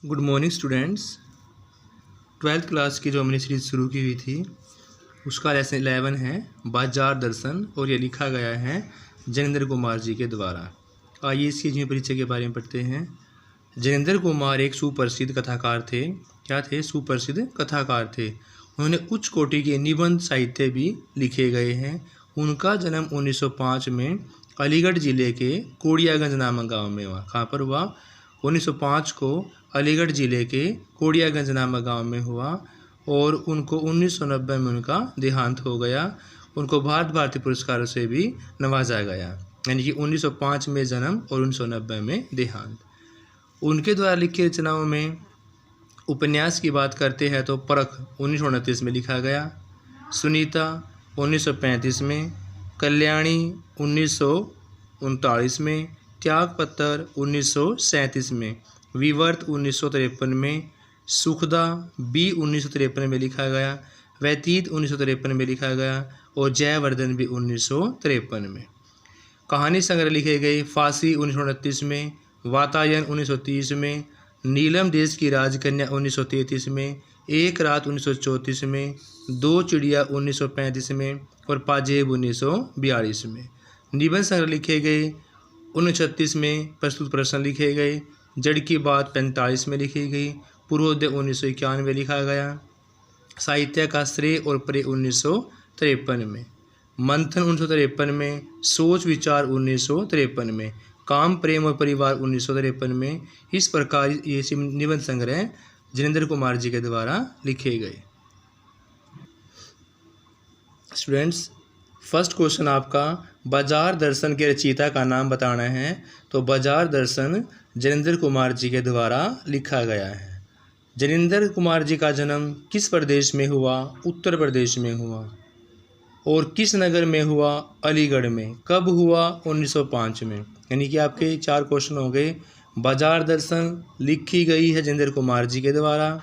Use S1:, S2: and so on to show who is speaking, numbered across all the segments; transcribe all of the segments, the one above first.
S1: Good morning students. Twelfth class की जो हमने सीरीज़ शुरू की हुई थी उसका लेसन 11 है बाजार दर्शन और ये लिखा गया है जनेंद्र कुमार जी के द्वारा। आइए इसकी जीवन परिचय के बारे में पढ़ते हैं। जनेंद्र कुमार एक सुप्रसिद्ध कथाकार थे। क्या थे? सुप्रसिद्ध कथाकार थे। उन्होंने उच्च कोटि के निबंध साहित्य भी लिखे गए हैं। उनका जन्म 1905 में अलीगढ़ ज़िले के कोड़ियागंज नामक गाँव में हुआ। कहाँ पर हुआ? 1905 को अलीगढ़ ज़िले के कोड़ियागंज नामक गांव में हुआ और उनको 1990 में उनका देहांत हो गया। उनको भारतीय पुरस्कारों से भी नवाजा गया, यानी कि 1905 में जन्म और 1990 में देहांत। उनके द्वारा लिखी रचनाओं में उपन्यास की बात करते हैं तो परख 1929 में लिखा गया, सुनीता 1935 में, कल्याणी 1939 में, त्यागपत्र 1937 में, विवर्त 1953 में, सुखदा बी 1953 में लिखा गया, व्यतीत 1953 में लिखा गया और जयवर्धन भी 1953 में। कहानी संग्रह लिखे गए, फांसी 1929 में, वातायन 1930 में, नीलम देश की राजकन्या 1933 में, एक रात 1934 में, दो चिड़िया 1935 में और पाजेब 1942 में। निबंध संग्रह लिखे गए 1936 में, प्रस्तुत प्रश्न लिखे गए, जड़ की बात 45 में लिखी गई, पूर्वोदय 1991 में लिखा गया, साहित्य का श्रेय और प्रेय 1953 में, मंथन 1953 में, सोच विचार 1953 में, काम प्रेम और परिवार 1953 में। इस प्रकार ये निबंध संग्रह जनेंद्र कुमार जी के द्वारा लिखे गए। स्टूडेंट्स, फर्स्ट क्वेश्चन आपका बाजार दर्शन के रचयिता का नाम बताना है। तो बाजार दर्शन जनेंद्र कुमार जी के द्वारा लिखा गया है। जनेंद्र कुमार जी का जन्म किस प्रदेश में हुआ? उत्तर प्रदेश में हुआ। और किस नगर में हुआ? अलीगढ़ में। कब हुआ? 1905 में। यानी कि आपके 4 क्वेश्चन हो गए। बाजार दर्शन लिखी गई है जनेंद्र कुमार जी के द्वारा।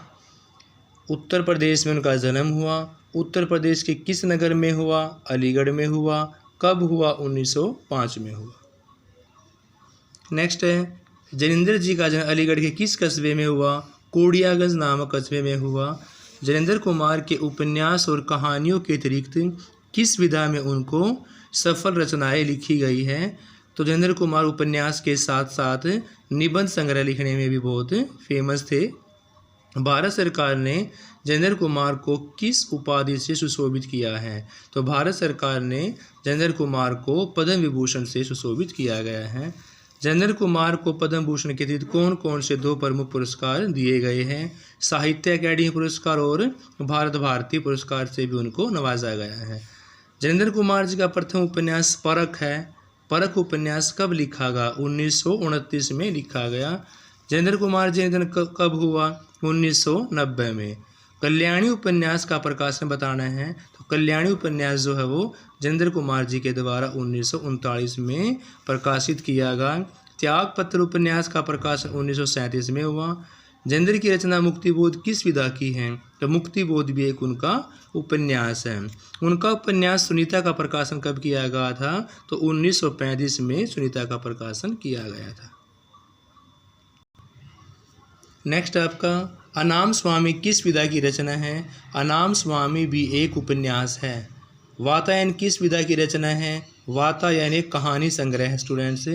S1: उत्तर प्रदेश में उनका जन्म हुआ। उत्तर प्रदेश के किस नगर में हुआ? अलीगढ़ में हुआ। कब हुआ? 1905 में हुआ। नेक्स्ट है, जनेंद्र जी का जन्म अलीगढ़ के किस कस्बे में हुआ? कोड़ियागंज नामक कस्बे में हुआ। जनेंद्र कुमार के उपन्यास और कहानियों के अतिरिक्त किस विधा में उनको सफल रचनाएं लिखी गई हैं? तो जनेंद्र कुमार उपन्यास के साथ साथ निबंध संग्रह लिखने में भी बहुत फेमस थे। भारत सरकार ने जनेंद्र कुमार को किस उपाधि से सुशोभित किया है? तो भारत सरकार ने जनेंद्र कुमार को पद्म विभूषण से सुशोभित किया गया है। जनेंद्र कुमार को पद्म भूषण के अतिरिक्त कौन कौन से 2 प्रमुख पुरस्कार दिए गए हैं? साहित्य अकेडमी पुरस्कार और भारत भारती पुरस्कार से भी उनको नवाजा गया है। जनेंद्र कुमार जी का प्रथम उपन्यास परख है। परख उपन्यास कब लिखा गया? 1929 में लिखा गया। जनेंद्र कुमार जी का जन्म कब हुआ? 1990 में। कल्याणी उपन्यास का प्रकाशन बताना है। तो कल्याणी उपन्यास जो है वो जनेंद्र कुमार जी के द्वारा 1939 में प्रकाशित किया गया। त्यागपत्र उपन्यास का प्रकाशन 1937 में हुआ। जनेंद्र की रचना मुक्तिबोध किस विधा की है? तो मुक्तिबोध भी एक उनका उपन्यास है। उनका उपन्यास सुनीता का प्रकाशन कब किया गया था? तो 1935 में सुनीता का प्रकाशन किया गया था। नेक्स्ट आपका अनाम स्वामी किस विधा की रचना है? अनाम स्वामी भी एक उपन्यास है। वातायन किस विधा की रचना है? वातायन एक कहानी संग्रह है। स्टूडेंट्स,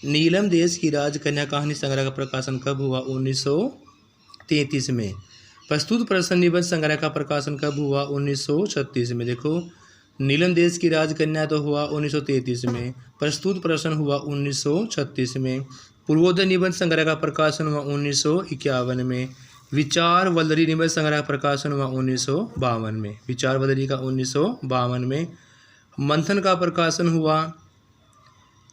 S1: नीलम देश की राजकन्या कहानी संग्रह का प्रकाशन कब हुआ? 1933 में। प्रस्तुत प्रश्न निबंध संग्रह का प्रकाशन कब हुआ? 1936 में। देखो, नीलम देश की राजकन्या तो हुआ 1933 में, प्रस्तुत प्रश्न हुआ 1936 में। पूर्वोदय निबंध संग्रह का प्रकाशन हुआ 1951 में। विचार वल्लरी निबंध संग्रह का प्रकाशन हुआ 1952 में। विचार वल्लरी का 1952 में। मंथन का प्रकाशन हुआ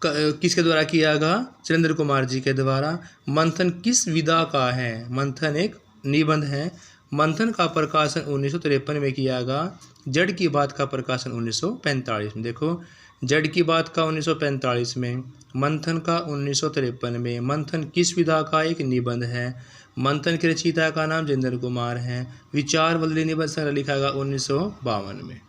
S1: किसके द्वारा किया गया? जनेंद्र कुमार जी के द्वारा। मंथन किस विधा का है? मंथन एक निबंध है। मंथन का प्रकाशन 1953 में किया गया। जड़ की बात का प्रकाशन 1945 में। देखो, जड़ की बात का 1945 में, मंथन का 1953 में। मंथन किस विधा का एक निबंध है। मंथन के रचयिता का नाम जनेंद्र कुमार है। विचार वल्लरी निबंध संग्रह लिखा गया 1952 में।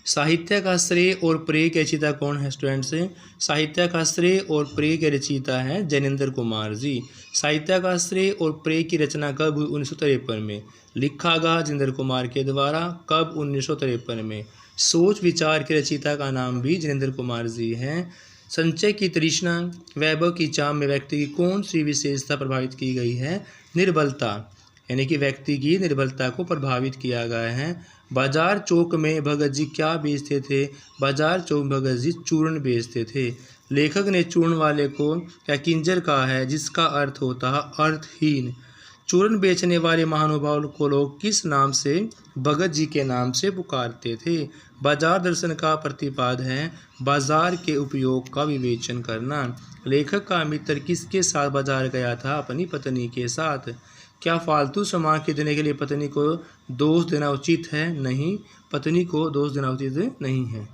S1: साहित्य का श्रेय और प्रेय के रचयिता कौन है स्टूडेंट्स? साहित्य का श्रेय और प्रेय के रचयिता है जैनेन्द्र कुमार जी। साहित्य का श्रेय और प्रेय की रचना कब हुई? 1953 में। लिखा गया जैनेन्द्र कुमार के द्वारा, कब? 1953 में। सोच विचार के रचयिता का नाम भी जैनेन्द्र कुमार जी हैं। संचय की तृष्णा, वैभव की चाह में व्यक्ति की कौन सी विशेषता प्रभावित की गई है? निर्बलता, यानी कि व्यक्ति की निर्बलता को प्रभावित किया गया है। बाजार चौक में भगत जी क्या बेचते थे? बाजार चौक में भगत जी चूर्ण बेचते थे। लेखक ने चूर्ण वाले को क्या किंजर कहा है, जिसका अर्थ होता है अर्थहीन। चूर्ण बेचने वाले महानुभाव को लोग किस नाम से? भगत जी के नाम से पुकारते थे। बाजार दर्शन का प्रतिपाद है बाजार के उपयोग का विवेचन करना। लेखक का मित्र किसके साथ बाजार गया था? अपनी पत्नी के साथ। क्या फालतू सामान खरीदने के लिए पत्नी को दोष देना उचित है? नहीं, पत्नी को दोष देना उचित नहीं है।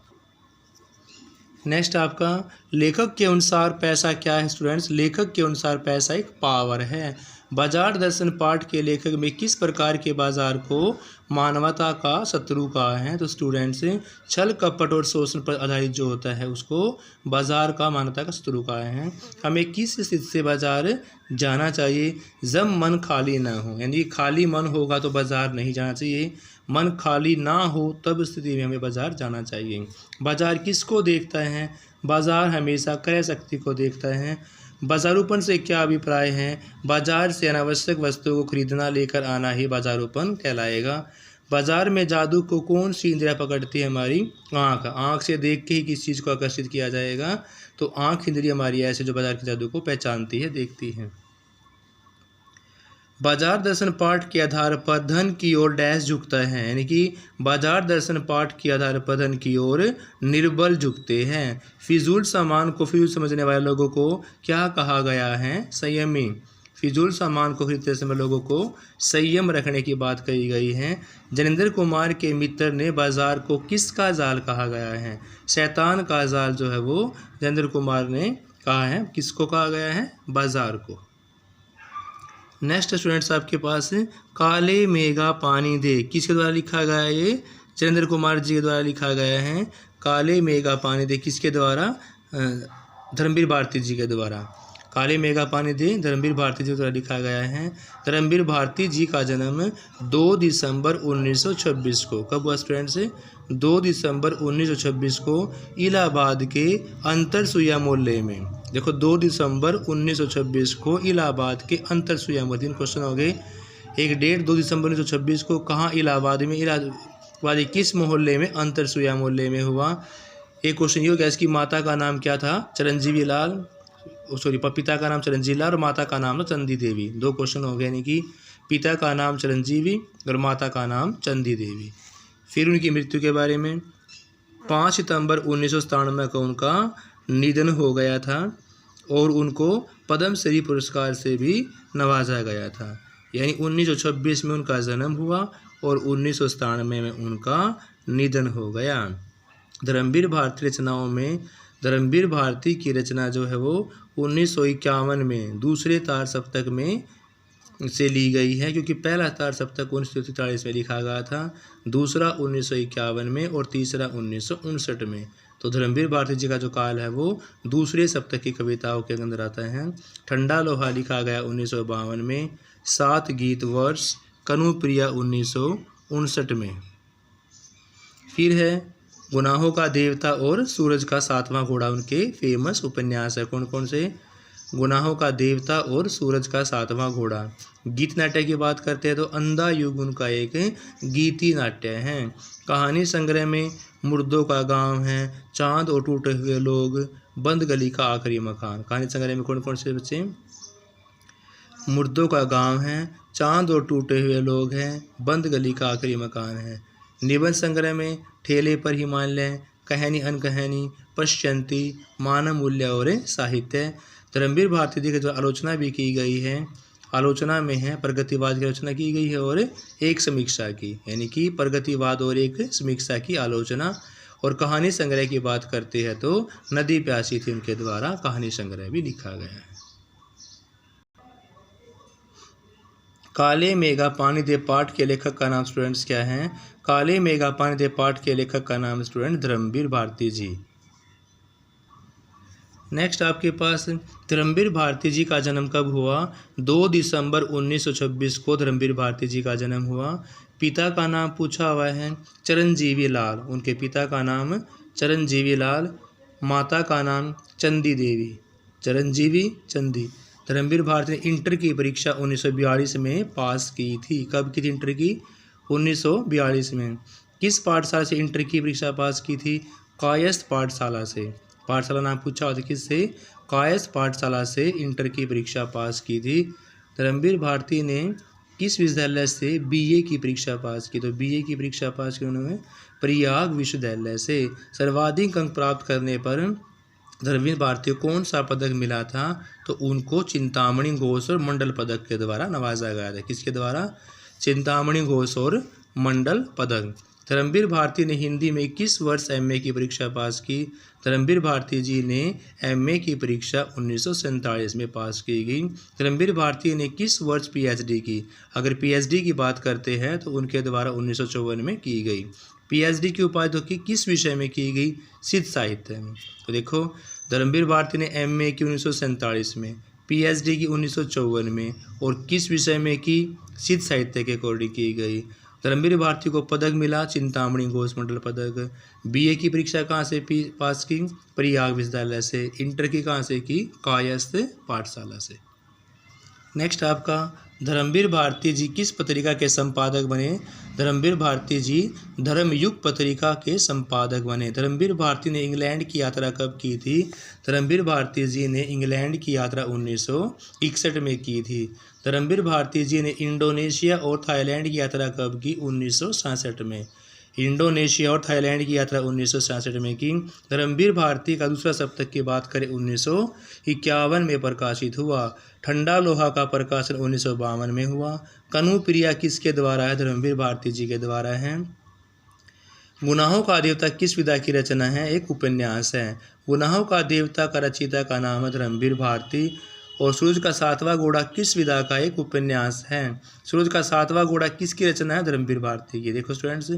S1: नेक्स्ट आपका, लेखक के अनुसार पैसा क्या है स्टूडेंट्स? लेखक के अनुसार पैसा एक पावर है। बाजार दर्शन पाठ के लेखक में किस प्रकार के बाजार को मानवता का शत्रु कहा है? तो स्टूडेंट्स, छल कपट और शोषण पर आधारित जो होता है उसको बाजार का मानवता का शत्रु कहा है। हमें किस स्थिति से बाजार जाना चाहिए? जब मन खाली ना हो, यानी खाली मन होगा तो बाजार नहीं जाना चाहिए। मन खाली ना हो तब स्थिति में हमें बाजार जाना चाहिए। बाजार किसको देखता है? बाजार हमेशा क्रय शक्ति को देखता है। बाजारूपन से क्या अभिप्राय है? बाजार से अनावश्यक वस्तुओं को खरीदना लेकर आना ही बाजारूपन कहलाएगा। बाजार में जादू को कौन सी इंद्रिया पकड़ती है? हमारी आँख। आँख से देख के ही किस चीज़ को आकर्षित किया जाएगा? तो आँख इंद्रिय हमारी ऐसे जो बाजार के जादू को पहचानती है, देखती है। बाजार दर्शन पाठ के आधार पर धन की ओर डैश झुकता है, यानी कि बाजार दर्शन पाठ के आधार पर धन की ओर निर्बल झुकते हैं। फिजूल सामान को फिजूल समझने वाले लोगों को क्या कहा गया है? संयमी। फिजूल सामान को खरीदते समय लोगों को संयम रखने की बात कही गई है। जैनेन्द्र कुमार के मित्र ने बाजार को किसका जाल कहा गया है? शैतान का जाल जो है वो जैनेन्द्र कुमार ने कहा है। किसको कहा गया है? बाजार को। नेक्स्ट स्टूडेंट्स आपके पास, काले मेघा पानी दे किसके द्वारा लिखा गया है? ये जैनेन्द्र कुमार जी के द्वारा लिखा गया है। काले मेघा पानी दे किसके द्वारा? धर्मवीर भारती जी के द्वारा। काले मेघा पानी दे धर्मवीर भारती जी के द्वारा लिखा गया है। धर्मवीर भारती जी का जन्म 2 दिसंबर 1926 को, कब हुआ स्टूडेंट्स? 2 दिसंबर 1926 को इलाहाबाद के अंतरसुया मोहल्ले में। देखो 2 दिसंबर 1926 को इलाहाबाद के अंतरसुया मोहल्ले। 3 क्वेश्चन हो गए। एक डेट 2 दिसंबर 1926 को कहाँ? इलाहाबाद में। इलाहाबाद किस मोहल्ले में? अंतरसुया मोहल्ले में हुआ। एक क्वेश्चन ये हो गया, इसकी माता का नाम क्या था? चिरंजीवी लाल, सॉरी पिता का नाम चिरंजीवी लाल और माता का नाम था चंदी देवी। 2 क्वेश्चन हो गए, यानी कि पिता का नाम चिरंजीवी और माता का नाम चंदी देवी। फिर उनकी मृत्यु के बारे में, 5 सितंबर 1997 को उनका निधन हो गया था और उनको पद्मश्री पुरस्कार से भी नवाजा गया था। यानी 1926 में उनका जन्म हुआ और 1997 में उनका निधन हो गया। धर्मवीर भारती रचनाओं में धर्मवीर भारती की रचना जो है वो 1951 में दूसरे तार सप्तक में से ली गई है, क्योंकि पहला तार सप्तक 1943 में लिखा गया था, दूसरा 1951 में और तीसरा 1959 में। तो धर्मवीर भारती जी का जो काल है वो दूसरे सप्तक की कविताओं के अंदर आता है। ठंडा लोहा लिखा गया 1952 में। 7 गीत वर्ष कनुप्रिया 1959 में। फिर है गुनाहों का देवता और सूरज का 7वां घोड़ा, उनके फेमस उपन्यास है। कौन कौन से? गुनाहों का देवता और सूरज का 7वां घोड़ा। गीत नाट्य की बात करते हैं तो अंधा युग उनका एक गीति नाट्य है। कहानी संग्रह में मुर्दों का गांव है, चांद और टूटे हुए लोग, बंद गली का आखिरी मकान। कहानी संग्रह में कौन कौन से बच्चे? मुर्दों का गांव है, चांद और टूटे हुए लोग हैं, बंद गली का आखिरी मकान है। निबंध संग्रह में ठेले पर हिमालय, कहानी अनकहानी, पश्चंती, मानव मूल्य और साहित्य। धर्मवीर भारती जी की जो आलोचना भी की गई है, आलोचना में है प्रगतिवाद की आलोचना की गई है और एक समीक्षा की, यानी कि प्रगतिवाद और एक समीक्षा की आलोचना। और कहानी संग्रह की बात करते हैं तो नदी प्यासी थी उनके द्वारा कहानी संग्रह भी लिखा गया है। काले मेघा पानी दे पाठ के लेखक का नाम स्टूडेंट्स क्या है? काले मेघा पानी दे पाठ के लेखक का नाम स्टूडेंट धर्मवीर भारती जी। नेक्स्ट आपके पास धर्मवीर भारती जी का जन्म कब हुआ? 2 दिसंबर 1926 को धर्मवीर भारती जी का जन्म हुआ। पिता का नाम पूछा हुआ है चिरंजीवी लाल, उनके पिता का नाम चिरंजीवी लाल, माता का नाम चंदी देवी, चिरंजीवी चंदी। धर्मवीर भारती ने इंटर की परीक्षा 1942 में पास की थी। कब की थी इंटर की? 1942 में। किस पाठशाला से इंटर की परीक्षा पास की थी? कायस्थ पाठशाला से। पाठशाला नाम पूछा होता किससे? कायस्थ पाठशाला से इंटर की परीक्षा पास की थी। धर्मवीर भारती ने किस विश्वविद्यालय से बीए की परीक्षा पास की? तो बीए की परीक्षा पास की उन्होंने प्रयाग विश्वविद्यालय से। सर्वाधिक अंक प्राप्त करने पर धर्मवीर भारती को कौन सा पदक मिला था? तो उनको चिंतामणि घोष और मंडल पदक के द्वारा नवाजा गया था। किसके द्वारा? चिंतामणि घोष और मंडल पदक। धर्मवीर भारती ने हिंदी में किस वर्ष एमए की परीक्षा पास की? धर्मवीर भारती जी ने एमए की परीक्षा 1947 में पास की गई। धर्मवीर भारती ने किस वर्ष पीएचडी की? अगर पीएचडी की बात करते हैं तो उनके द्वारा 1954 में की गई। पीएचडी की उपाधि तो किस विषय में की गई? सिद्ध साहित्य में। तो देखो धर्मवीर भारती ने एमए की 1947 में, पीएचडी की 1954 में और किस विषय में की? सिद्ध साहित्य के अकॉर्डिंग की गई। धर्मवीर भारती को पदक मिला चिंतामणि घोष मंडल पदक। बीए की परीक्षा कहाँ से पास की? प्रयाग विश्वविद्यालय से। इंटर की कहाँ से की? कायस्थ पाठशाला से। नेक्स्ट आपका धर्मवीर भारती जी किस पत्रिका के संपादक बने? धर्मवीर भारती जी धर्मयुग पत्रिका के संपादक बने। धर्मवीर भारती ने इंग्लैंड की यात्रा कब की थी? धर्मवीर भारती जी ने इंग्लैंड की यात्रा 1961 में की थी। धर्मवीर भारती जी ने इंडोनेशिया और थाईलैंड की यात्रा कब की? 1967 में। इंडोनेशिया और थाईलैंड की यात्रा 1967 में की। धर्मवीर भारती का दूसरा सप्तक की बात करें 1951 में प्रकाशित हुआ। ठंडा लोहा का प्रकाशन 1952 में हुआ। कनु प्रिया किसके द्वारा है? धर्मवीर भारती जी के द्वारा है। गुनाहों का देवता किस विधा की रचना है? एक उपन्यास है। गुनाहों का देवता का रचयिता का नाम है धर्मवीर भारती। और सूरज का सातवां घोड़ा किस विधा का एक उपन्यास है? सूरज का सातवां घोड़ा किसकी रचना है? धर्मवीर भारती की। देखो स्टूडेंट्स,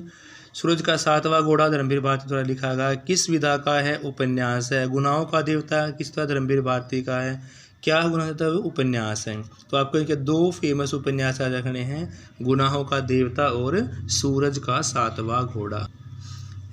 S1: सूरज का सातवां घोड़ा धर्मवीर भारती द्वारा लिखा गया। किस विधा का है? उपन्यास है। गुनाहों का देवता किस तरह? धर्मवीर भारती का है। क्या गुनाह देवता? उपन्यास है। तो आपको इनके 2 फेमस उपन्यास याद रखने हैं, गुनाहों का देवता और सूरज का सातवां घोड़ा।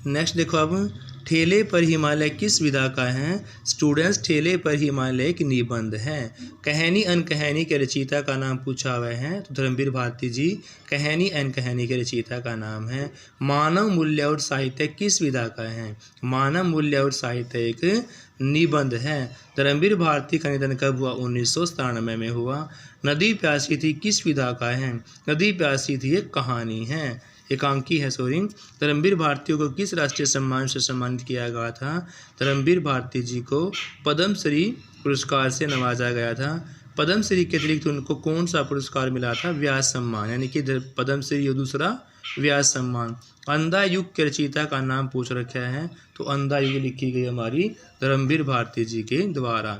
S1: नेक्स्ट देखो अब ठेले पर हिमालय किस विधा का है? स्टूडेंट्स ठेले पर हिमालय एक निबंध है। कहानी अनकहानी के रचयिता का नाम पूछा हुआ है तो धर्मवीर भारती जी कहानी अनकहानी के रचयिता का नाम है। मानव मूल्य और साहित्य किस विधा का है? मानव मूल्य और साहित्य एक निबंध है। धर्मवीर भारती का निधन कब हुआ? 1997 में हुआ। नदी प्यासी थी किस विधा का है? नदी प्यासी थी एक कहानी है, एकांकी है सॉरी। धर्मवीर भारती को किस राष्ट्रीय सम्मान से सम्मानित किया गया था? धर्मवीर भारती जी को पद्मश्री पुरस्कार से नवाजा गया था। पद्मश्री के अतिरिक्त उनको कौन सा पुरस्कार मिला था? व्यास सम्मान, यानी कि पद्मश्री और दूसरा व्यास सम्मान। अंधा युग के रचयिता का नाम पूछ रखा है तो अंधा युग लिखी गई हमारी धर्मवीर भारती जी के द्वारा।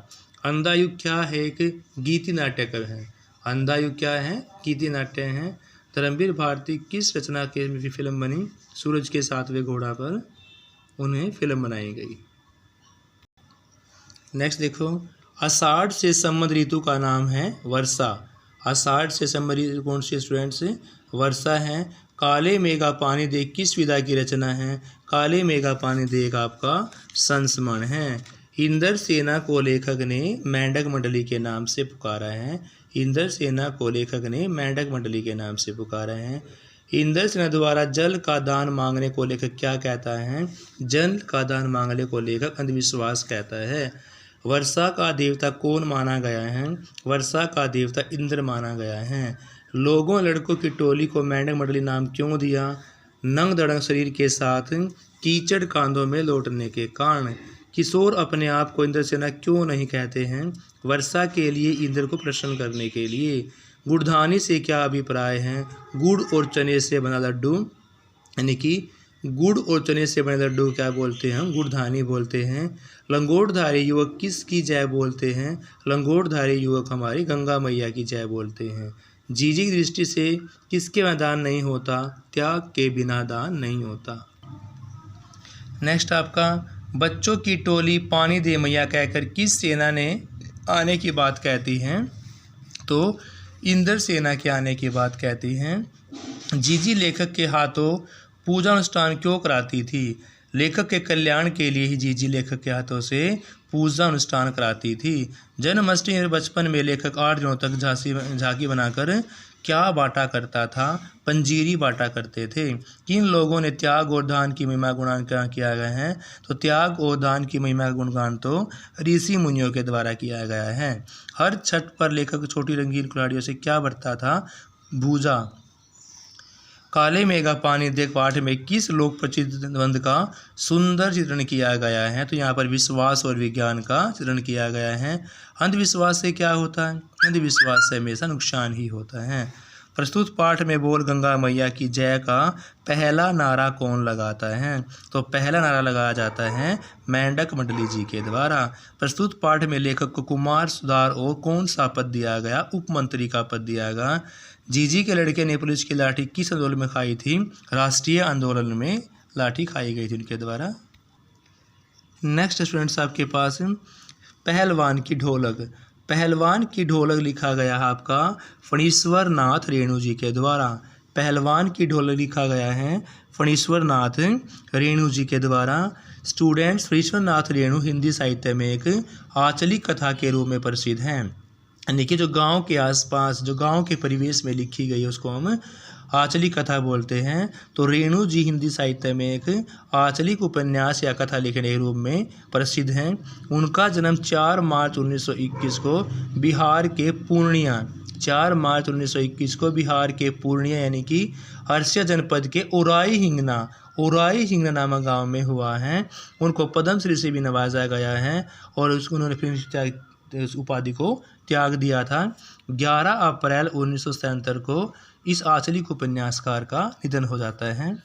S1: अंधा युग क्या है? एक गीति नाट्यकर है। अंधा युग क्या है? गीति नाट्य है। धर्मवीर भारती किस रचना के फिल्म बनी? सूरज के सातवें घोड़ा पर उन्हें फिल्म बनाई गई। नेक्स्ट देखो, आषाढ़ से संबद्ध ऋतु का नाम है वर्षा। आषाढ़ से संबद्ध ऋतु कौन सी स्टूडेंट्स? वर्षा है। काले मेघा पानी दे किस विधा की रचना है? काले मेघा पानी दे एक आपका संस्मरण है। इंद्र सेना को लेखक ने मेंढक मंडली के नाम से पुकारा है। इंद्र सेना को लेखक ने मेंढक मंडली के नाम से पुकारा है। इंद्र सेना द्वारा जल का दान मांगने को लेखक क्या कहता है? जल का दान मांगने को लेखक अंधविश्वास कहता है। वर्षा का देवता कौन माना गया है? वर्षा का देवता इंद्र माना गया है। लोगों लड़कों की टोली को मेंढक मंडली नाम क्यों दिया? नंग दड़ंग शरीर के साथ कीचड़ कांधों में लौटने के कारण। किशोर अपने आप को इंद्र सेना क्यों नहीं कहते हैं? वर्षा के लिए इंद्र को प्रसन्न करने के लिए। गुड़धानी से क्या अभिप्राय है? गुड़ और चने से बना लड्डू, यानी कि गुड़ और चने से बने लड्डू क्या बोलते हैं? गुड़धानी बोलते हैं। लंगोटधारी युवक किसकी जय बोलते हैं? लंगोटधारी युवक हमारी गंगा मैया की जय बोलते हैं। जीजी की दृष्टि से किसके बिना दान नहीं होता? त्याग के बिना दान नहीं होता। नेक्स्ट आपका, बच्चों की टोली पानी दे मैया कहकर किस सेना ने आने की बात कहती हैं? तो इंद्र सेना के आने की बात कहती हैं। जीजी लेखक के हाथों पूजा अनुष्ठान क्यों कराती थी? लेखक के कल्याण के लिए ही जीजी लेखक के हाथों से पूजा अनुष्ठान कराती थी। जन्माष्टमी और बचपन में लेखक 8 दिनों तक झांकी बनाकर क्या बांटा करता था? पंजीरी बांटा करते थे। किन लोगों ने त्याग और दान की महिमा गुणगान किया गया है? तो त्याग और दान की महिमा गुणगान तो ऋषि मुनियों के द्वारा किया गया है। हर छठ पर लेखक छोटी रंगीन कुल्हाड़ियों से क्या बरतता था? भूजा। काले मेघा पानी देख पाठ में किस लोक प्रचलित निबंध का सुंदर चित्रण किया गया है? तो यहाँ पर विश्वास और विज्ञान का चित्रण किया गया है। अंधविश्वास से क्या होता है? अंधविश्वास से हमेशा नुकसान ही होता है। प्रस्तुत पाठ में बोल गंगा मैया की जय का पहला नारा कौन लगाता है? तो पहला नारा लगाया जाता है मेंढक मंडली जी के द्वारा। प्रस्तुत पाठ में लेखक को कुमार सुधार और कौन सा पद दिया गया? उपमंत्री का पद दिया गया। जीजी के लड़के ने पुलिस की लाठी किस आंदोलन में खाई थी? राष्ट्रीय आंदोलन में लाठी खाई गई थी उनके द्वारा। नेक्स्ट स्टूडेंट्स आपके पास पहलवान की ढोलक। पहलवान की ढोलक लिखा गया है आपका फणीश्वर नाथ रेणु जी के द्वारा। पहलवान की ढोलक लिखा गया है फणीश्वर नाथ रेणु जी के द्वारा। स्टूडेंट्स, फणीश्वर नाथ रेणु हिंदी साहित्य में एक आंचलिक कथा के रूप में प्रसिद्ध हैं। यानी कि जो गांव के आसपास, जो गांव के परिवेश में लिखी गई है उसको हम आंचलिक कथा बोलते हैं। तो रेणु जी हिंदी साहित्य में एक आंचलिक उपन्यास या कथा लिखने के रूप में प्रसिद्ध हैं। उनका जन्म 4 मार्च 1921 को बिहार के पूर्णिया 4 मार्च 1921 को बिहार के पूर्णिया यानी कि अरसिया जनपद के ओराई हिंगना नामक गांव में हुआ है। उनको पद्मश्री से भी नवाजा गया है और उन्होंने फिल्म उस उपाधि को त्याग दिया था। 11 अप्रैल 1977 को इस आंचलिक उपन्यासकार का निधन हो जाता है।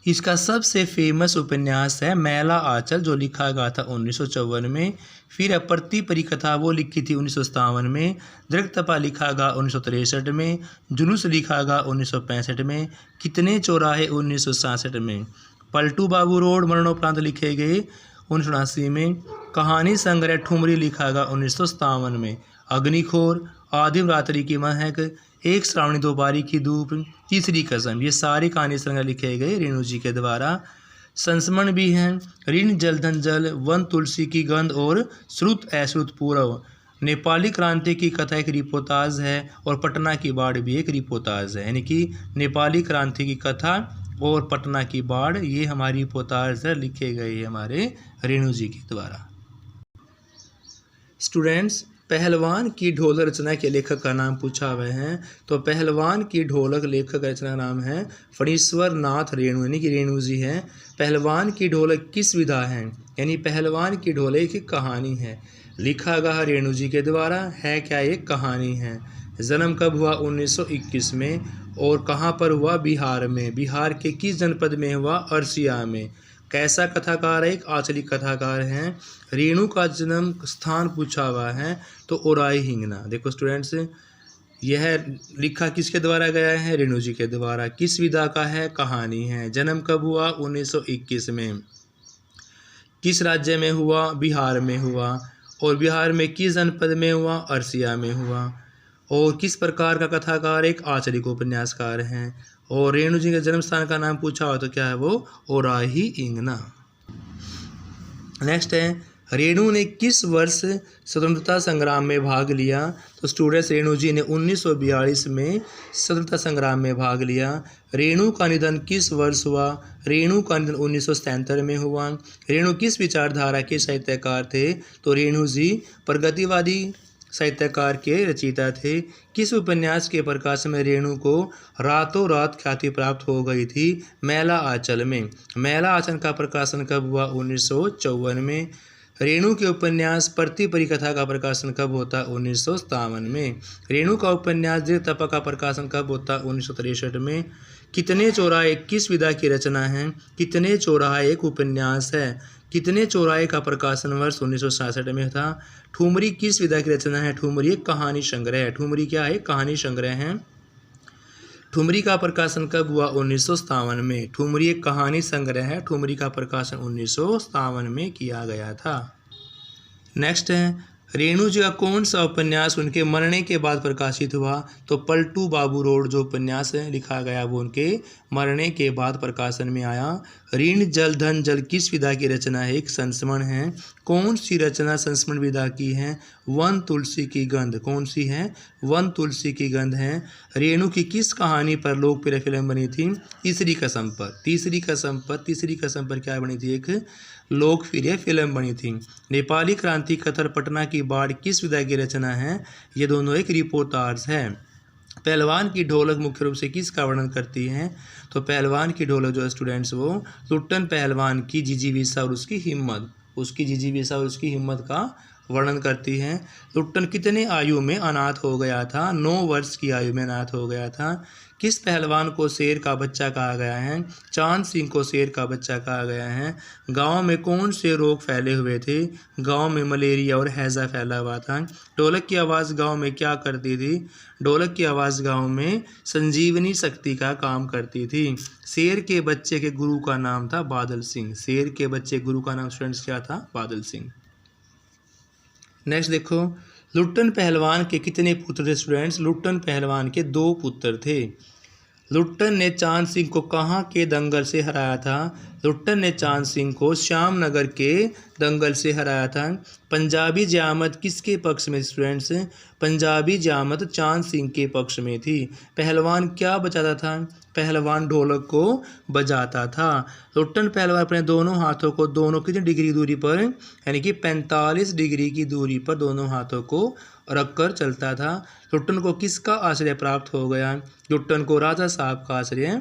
S1: इसका सबसे फेमस उपन्यास है मैला आंचल, जो लिखा गया था 1954 में। फिर अप्रति परिकथा वो लिखी थी 1957 में। दृक्तपा लिखा गया 1963 में। जुलूस लिखा गया 1965 में। कितने चौराहे 1966 में। पलटू बाबू रोड मरणोपरांत लिखे गए 1979 में। कहानी संग्रह ठुमरी लिखा गया 1957 में। अग्निखोर, आदिम रात्रि की महक, एक श्रावणी दो बारी की धूप, तीसरी कसम, ये सारी कहानी संग्रह लिखे गए रेणु जी के द्वारा। संस्मरण भी हैं ऋण जल धन जल, वन तुलसी की गंध और श्रुत अश्रुत पूर्व। नेपाली क्रांति की कथा एक रिपोर्टाज है और पटना की बाढ़ भी एक रिपोर्टाज है। यानी कि नेपाली क्रांति की कथा और पटना की बाढ़ ये हमारी रिपोर्टाज है, लिखे गए हैं हमारे रेणु जी के द्वारा। स्टूडेंट्स, पहलवान की ढोलक रचना के लेखक का नाम पूछा हुआ है। तो पहलवान की ढोलक लेखक रचना का नाम है फणीश्वर नाथ रेणु, यानी कि रेणु जी हैं। पहलवान की ढोलक किस विधा है? यानी पहलवान की ढोलक की कहानी है, लिखा गया रेणु जी के द्वारा। है क्या? एक कहानी है। जन्म कब हुआ? 1921 में। और कहाँ पर हुआ? बिहार में। बिहार के किस जनपद में हुआ? अरसिया में। कैसा कथाकार है? एक आंचलिक कथाकार हैं। रेणु का जन्म स्थान पूछा हुआ है तो ओराई हिंगना। देखो स्टूडेंट्स, यह लिखा किसके द्वारा गया है? रेणु जी के द्वारा। किस विधा का है? कहानी है। जन्म कब हुआ? 1921 में। किस राज्य में हुआ? बिहार में हुआ। और बिहार में किस जनपद में हुआ? अरसिया में हुआ। और किस प्रकार का कथाकार? एक आंचलिक उपन्यासकार हैं। और रेणु जी के जन्म स्थान का नाम पूछा हो तो क्या है वो? ओराही इंगना। नेक्स्ट है, रेणु ने किस वर्ष स्वतंत्रता संग्राम में भाग लिया? तो स्टूडेंट्स, रेणु जी ने 1942 में स्वतंत्रता संग्राम में भाग लिया। रेणु का निधन किस वर्ष हुआ? रेणु का निधन 1977 में हुआ। रेणु किस विचारधारा के साहित्यकार थे? तो रेणु जी प्रगतिवादी साहित्यकार के रचयिता थे। किस उपन्यास के प्रकाशन में रेणु को रातों रात ख्याति प्राप्त हो गई थी? मैला आंचल में। मैला आंचल का प्रकाशन कब हुआ? 1954 में। रेणु के उपन्यास प्रति परिकथा का प्रकाशन कब होता? 1957 में। रेणु का उपन्यास दृक्तपा का प्रकाशन कब होता? 1963 में। कितने चौराहे किस विधा की रचना है? कितने चौराहे एक उपन्यास है। कितने चौराहे का प्रकाशन वर्ष 1966 में था। ठुमरी किस विधा की रचना है। ठुमरी एक कहानी संग्रह है। ठुमरी क्या है, कहानी संग्रह है। ठुमरी का प्रकाशन कब हुआ, 1957 में। ठुमरी एक कहानी संग्रह है। ठुमरी का प्रकाशन 1957 में किया गया था। नेक्स्ट है, रेणु जी का कौन सा उपन्यास उनके मरने के बाद प्रकाशित हुआ। तो पलटू बाबू रोड जो उपन्यास है लिखा गया वो उनके मरने के बाद प्रकाशन में आया। ऋण जल धन जल किस विधा की रचना है, एक संस्मरण है। कौन सी रचना संस्मरण विधा की है, वन तुलसी की गंध। कौन सी है, वन तुलसी की गंध है। रेणु की किस कहानी पर लोकप्रिय फिल्म बनी थी, तीसरी कसम पर। तीसरी कसम पर क्या बनी थी, एक लोकप्रिय फिल्म बनी थी। नेपाली क्रांति कतर पटना की बाढ़ किस विधा की रचना है, ये दोनों एक रिपोर्टाज है। पहलवान की ढोलक मुख्य रूप से किसका वर्णन करती है। तो पहलवान की ढोलक जो स्टूडेंट्स वो लुट्टन पहलवान की जिजीविषा और उसकी हिम्मत का वर्णन करती है। लुट्टन कितने आयु में अनाथ हो गया था, 9 वर्ष की आयु में अनाथ हो गया था। किस पहलवान को शेर का बच्चा कहा गया है, चांद सिंह को शेर का बच्चा कहा गया है। गांव में कौन से रोग फैले हुए थे, गांव में मलेरिया और हैजा फैला हुआ था। ढोलक की आवाज़ गांव में क्या करती थी, ढोलक की आवाज़ गांव में संजीवनी शक्ति का काम करती थी। शेर के बच्चे के गुरु का नाम था बादल सिंह। शेर के बच्चे गुरु का नाम स्टूडेंट्स क्या था, बादल सिंह। नेक्स्ट देखो, लुट्टन पहलवान के कितने पुत्र थे स्टूडेंट्स। लुट्टन पहलवान के 2 पुत्र थे। लुट्टन ने चांद सिंह को कहाँ के दंगल से हराया था। लुट्टन ने चांद सिंह को श्यामनगर के दंगल से हराया था। पंजाबी जियामत किसके पक्ष में स्टूडेंट्स, पंजाबी जियामत चांद सिंह के पक्ष में थी। पहलवान क्या बजाता था, पहलवान ढोलक को बजाता था। लुट्टन पहलवान अपने दोनों हाथों को दोनों कितनी डिग्री दूरी पर, यानी कि 45 डिग्री की दूरी पर दोनों हाथों को रखकर चलता था। लुट्टन को किसका आश्रय प्राप्त हो गया, लुट्टन को राजा साहब का आश्रय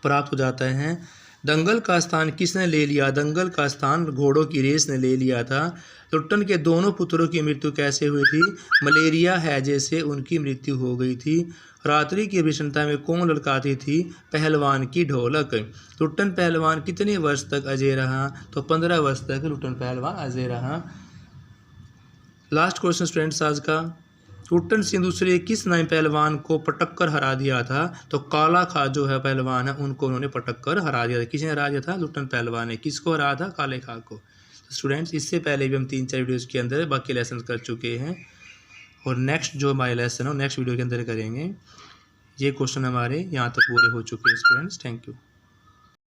S1: प्राप्त हो जाता है। दंगल का स्थान किसने ले लिया, दंगल का स्थान घोड़ों की रेस ने ले लिया था। लुट्टन के दोनों पुत्रों की मृत्यु कैसे हुई थी, मलेरिया हैजे से उनकी मृत्यु हो गई थी। रात्रि की विषमता में कौन ललकाती थी, पहलवान की ढोलक। लुट्टन पहलवान कितने वर्ष तक अजय रहा, तो 15 वर्ष तक लुट्टन पहलवान अजय रहा। लास्ट क्वेश्चन स्टूडेंट्स आज का, लुट्टन सिंह दूसरे किस नए पहलवान को पटक कर हरा दिया था। तो काला खा जो है पहलवान है उनको उन्होंने पटक कर हरा दिया था। किसने हरा दिया था, लुट्टन पहलवान ने। किसको हराया था, काले खा को। तो स्टूडेंट्स इससे पहले भी हम 3-4 वीडियोज़ के अंदर बाकी लेसन कर चुके हैं और नेक्स्ट जो हमारे लेसन हो नेक्स्ट वीडियो के अंदर करेंगे। ये क्वेश्चन हमारे यहाँ तक पूरे हो चुके हैं स्टूडेंट्स। Thank you.